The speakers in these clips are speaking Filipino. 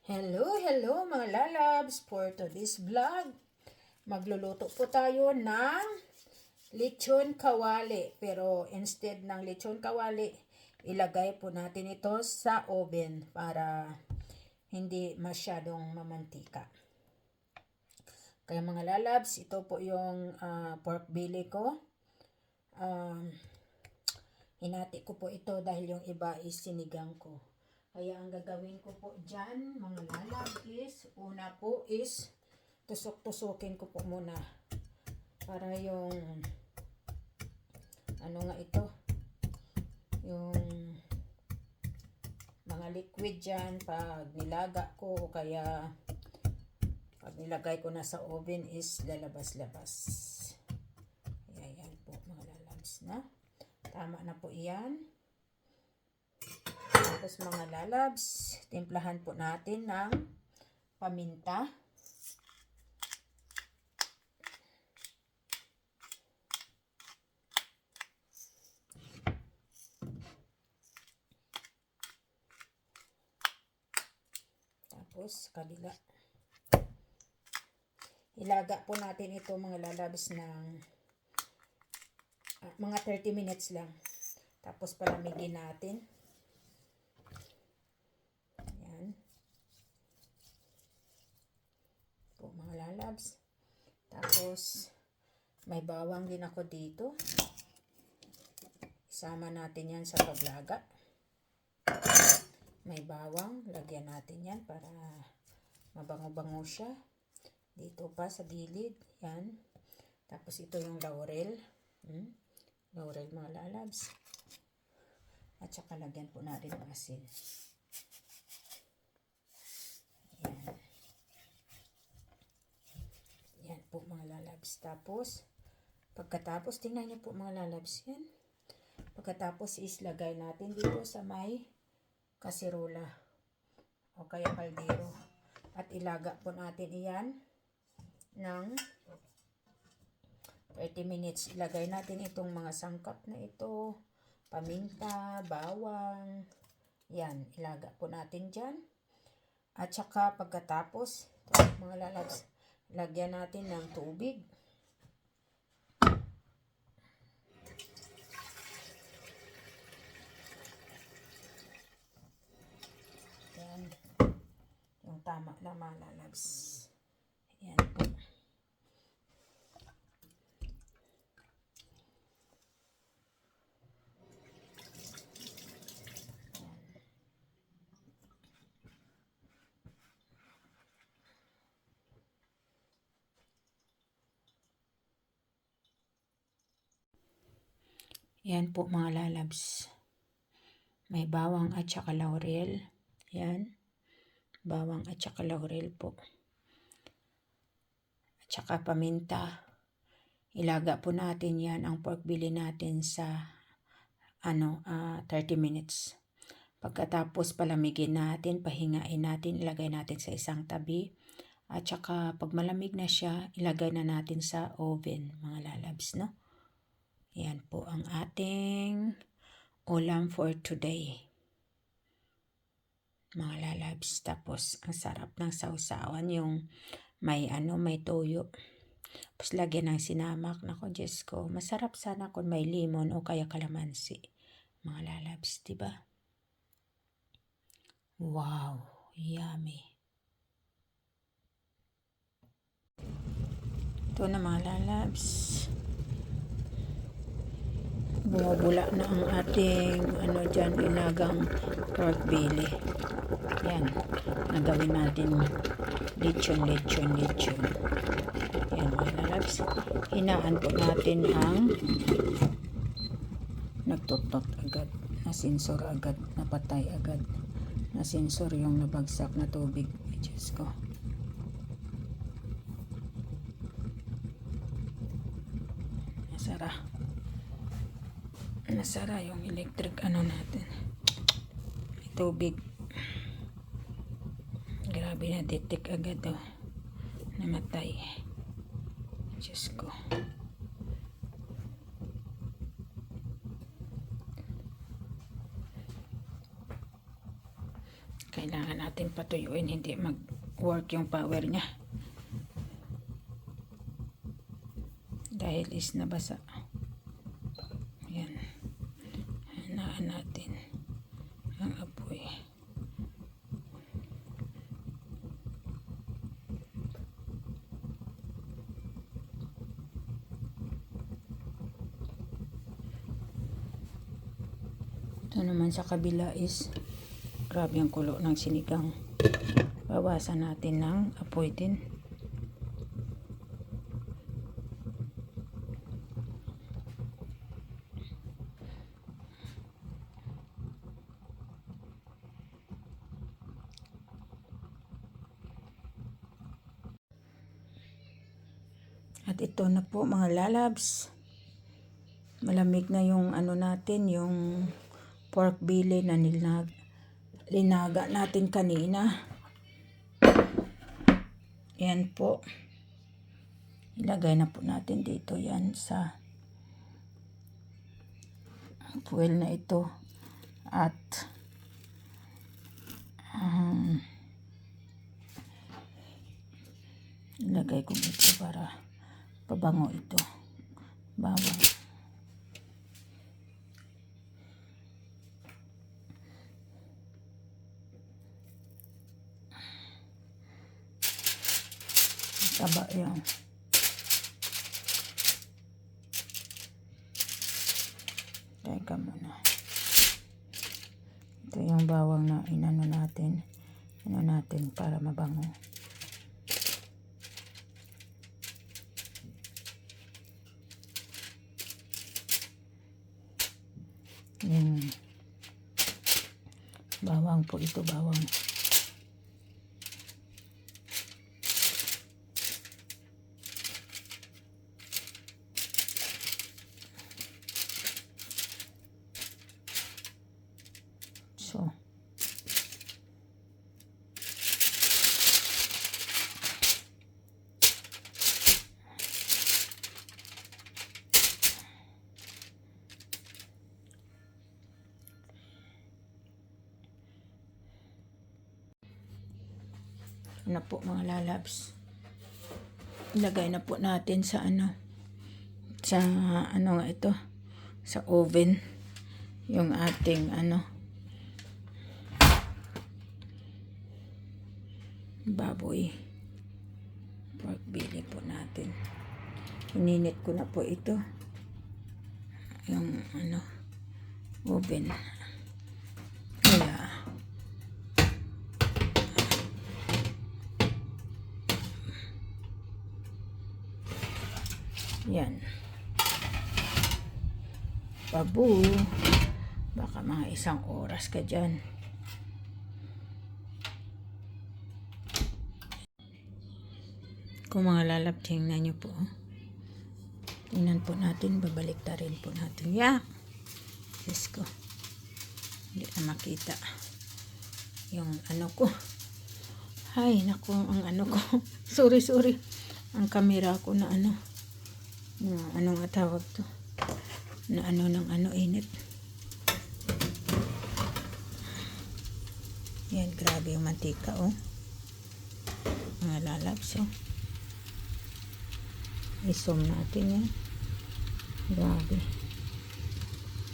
Hello mga lalabs! For today's vlog, magluluto po tayo ng lechon kawali. Pero instead ng lechon kawali, ilagay po natin ito sa oven para hindi masyadong mamantika. Kaya mga lalabs, ito po yung pork belly ko. Hinati ko po ito dahil yung iba is sinigang ko. Kaya ang gagawin ko po dyan, mga lalab, is, una po is, tusok-tusukin ko po muna. Para yung, ano nga ito, yung mga liquid dyan, pag nilaga ko, o kaya, pag nilagay ko na sa oven is lalabas-labas. Ayan po mga lalabs na. Tama na po iyan. Tapos mga lalabs, timplahan po natin ng paminta. Tapos kabila. Ilaga po natin ito mga lalabs ng mga 30 minutes lang. Tapos palamigin natin. Ayan. Po mga lalabs. Tapos may bawang din ako dito. Isama natin yan sa paglaga. May bawang. Lagyan natin yan para mabango-bango siya. Dito pa sa gilid. Yan. Tapos ito yung laurel. Laurel mga lalabs. At saka lagyan po natin ng asin. Yan. Yan po mga lalabs. Tapos, pagkatapos, tingnan niyo po mga lalabs yan. Pagkatapos is lagay natin dito sa may kasirola o kaya kaldero. At ilaga po natin iyan ng 30 minutes. Ilagay natin itong mga sangkap na ito. Paminta, bawang. Yan, ilaga po natin dyan. At saka pagkatapos, mga lalabs, lagyan natin ng tubig. Yan. Yung tama lang mga lalabs. Yan po. Yan po mga lalabs. May bawang at saka laurel. Yan. Bawang at saka laurel po. At saka paminta. Ilaga po natin yan ang pork belly natin sa 30 minutes. Pagkatapos palamigin natin, pahingain natin, ilagay natin sa isang tabi. At saka pag malamig na siya, ilagay na natin sa oven mga lalabs, no? Yan po ang ating ulam for today. Mga lalabs. Tapos ang sarap ng sausawan yung may toyo. Tapos lagyan ng sinamak. Nako, Diyos ko. Masarap sana kung may limon o kaya kalamansi. Mga lalabs, diba? Wow, yummy. Ito na mga lalabs. Bumubula na ang ating inagang pork belly. Yan. Nagawin natin lechon. Yan mga lalabs. Hinaan po natin ang nagtutot agad. Nasinsor agad. Napatay agad. Nasinsor yung nabagsak na tubig. Diyos ko. Nasara yung electric natin. May tubig. Grabe na detek agad namatay. Diyos ko. Kailangan natin patuyuin, hindi mag-work yung power niya. Dahil is nabasa. Yan. Hanaan natin ang apoy. Ito naman sa kabila is grabe ang kulo ng sinigang. Bawasan natin ng apoy din. At ito na po mga lalabs. Malamig na yung ano natin, yung pork belly na linaga natin kanina. Yan po. Ilagay na po natin dito yan sa fuel na ito. At ilagay ko ito para pabango ito. Bawang. Taba yan. Teka muna. Ito yung bawang na inano natin. Ano natin para mabango. Bawang po ito, bawang. So, na po mga lalabs. Ilagay na po natin sa ano nga ito, sa oven yung ating baboy pork belly po natin. Ininit ko na po ito yung oven. Kaya yan. Babu. Baka mga 1 oras ka dyan. Kung mga lalab, tingnan nyo po. Tingnan po natin. Babalik ta rin po natin. Yeah. Yes ko. Hindi na makita. Yung ko. Ay, naku. Ang ko. Sorry. Ang camera ko na ano nga tawag to, na init. Yan, grabe yung mantika mga lalabs isom natin yan.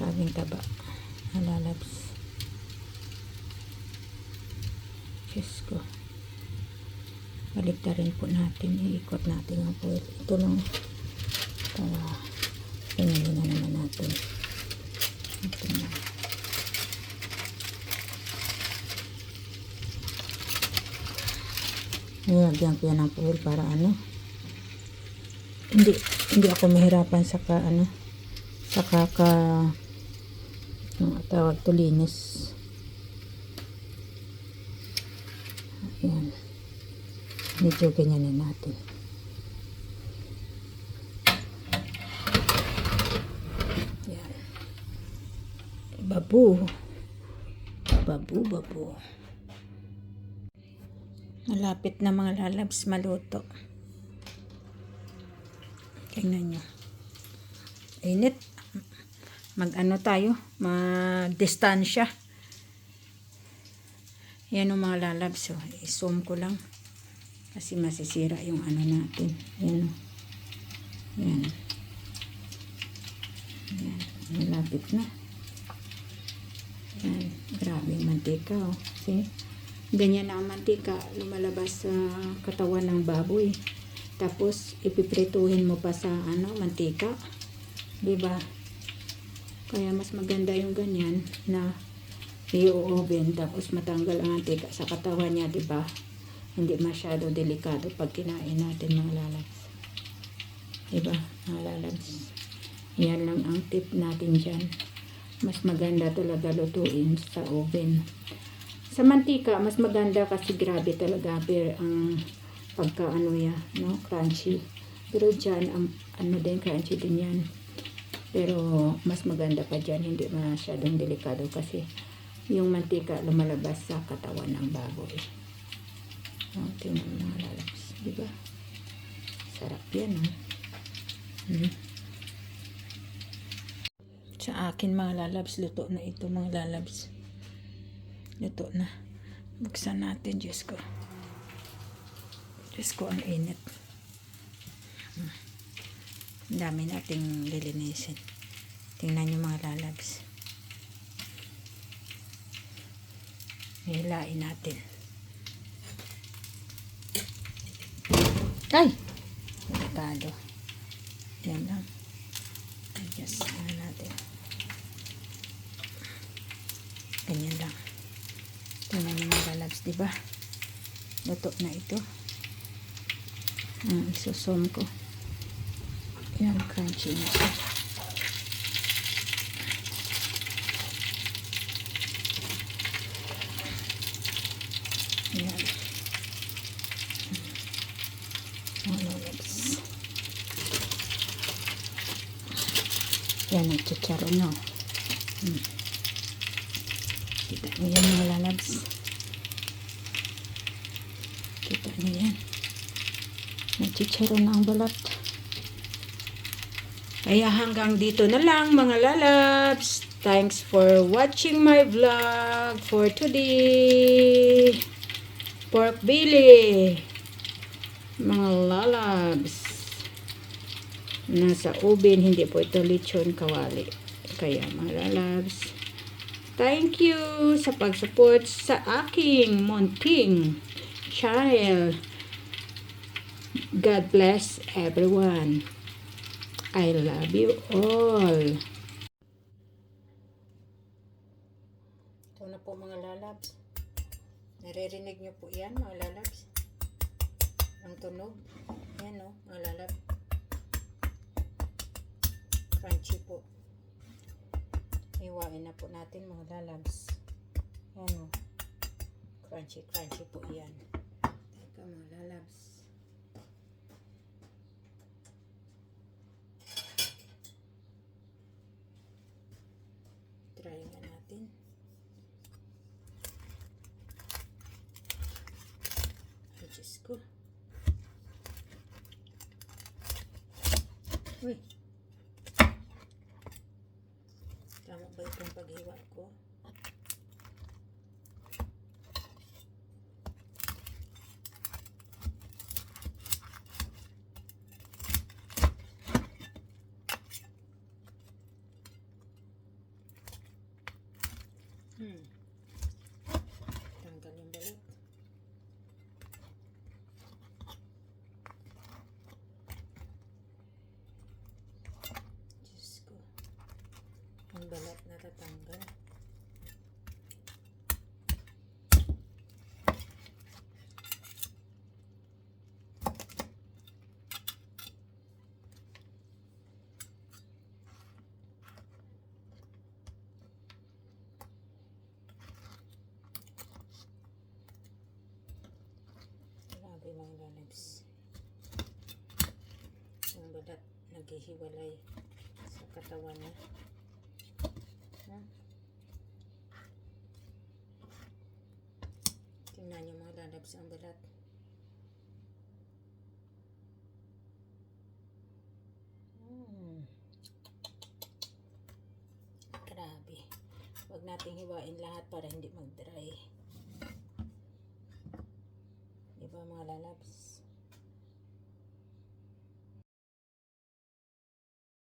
Grabing taba mga lalabs. Diyos ko, balik na rin po natin, iikot natin ang puwet. Ito lang para pinili na naman natin. Ito na. Nilagyan ko yan ng fuel para hindi ako mahirapan sa tawag to, linis. Ayan. Medyo ganyanin natin. Babu. Malapit na mga lalabs maluto. Tingnan nyo. Init. Tayo. Mag-distansya. Yan ang mga lalabs. So, i-zoom ko lang. Kasi masisira yung ano natin. Yan. Yan. Yan. Malapit na. Yan. Grabe yung mantika. Oh. See? Ganyan na ang mantika. Lumalabas sa katawan ng baboy. Tapos, ipiprituhin mo pa sa ano, mantika. Diba? Kaya mas maganda yung ganyan na i-oven. Tapos matanggal ang mantika sa katawan niya. Diba? Hindi masyado delikado pag kinain natin mga lalabs. Diba? Mga lalabs. Yan lang ang tip natin dyan. Mas maganda talaga lutuin sa oven. Sa mantika, mas maganda kasi grabe talaga. Pero ang pagka-ano ya, no? Crunchy. Pero dyan, ano din, crunchy din yan. Pero mas maganda pa dyan. Hindi masyadong delikado kasi yung mantika lumalabas sa katawan ng baboy. Oh, tingnan mo mga lalabs. Diba? Sarap yan, ha? Sa akin mga lalabs, luto na ito mga lalabs. Luto na. Buksan natin, Diyos ko. Diyos ko, ang init. Ang dami nating lilinisin. Tingnan nyo mga lalabs. Hilain natin. Ay! Delikado. Yan lang. Adjust na natin. Ganyan lang. Tingnan nyo mga lalabs, diba? Luto na ito. Isusum ko. Yan, crunchy na ito. Yan. Mga lalabs. Yan, nagchicharon na. Kita nyo yan mga lalabs. Kita nyo yan. Nagchicharon na ang balat. Kaya hanggang dito na lang mga lalabs. Thanks for watching my vlog for today. Pork belly. Mga lalabs. Nasa oven, hindi po ito lechon kawali. Kaya mga lalabs, thank you sa pag-support sa aking munting channel. God bless everyone. I love you all. Ito na po mga lalabs. Naririnig nyo po yan mga lalabs. Ang tunog. Yan o mga lalabs. Crunchy po. Iwain na po natin mga lalabs. Yan o. Crunchy po yan. Teka mga lalabs. Try nga natin. Ay, Diyos ko. Uy. Tama ba itong paghiwa ko? Tanggal yung balat. Diyos ko. Ang balat natatanggal. Grabe mga lalabs. Ang balat naghihiwalay sa katawan niya. Tingnan niyo mga lalabs ang balat. Grabe. Huwag nating hiwain lahat para hindi mag-dry. mga lalabs.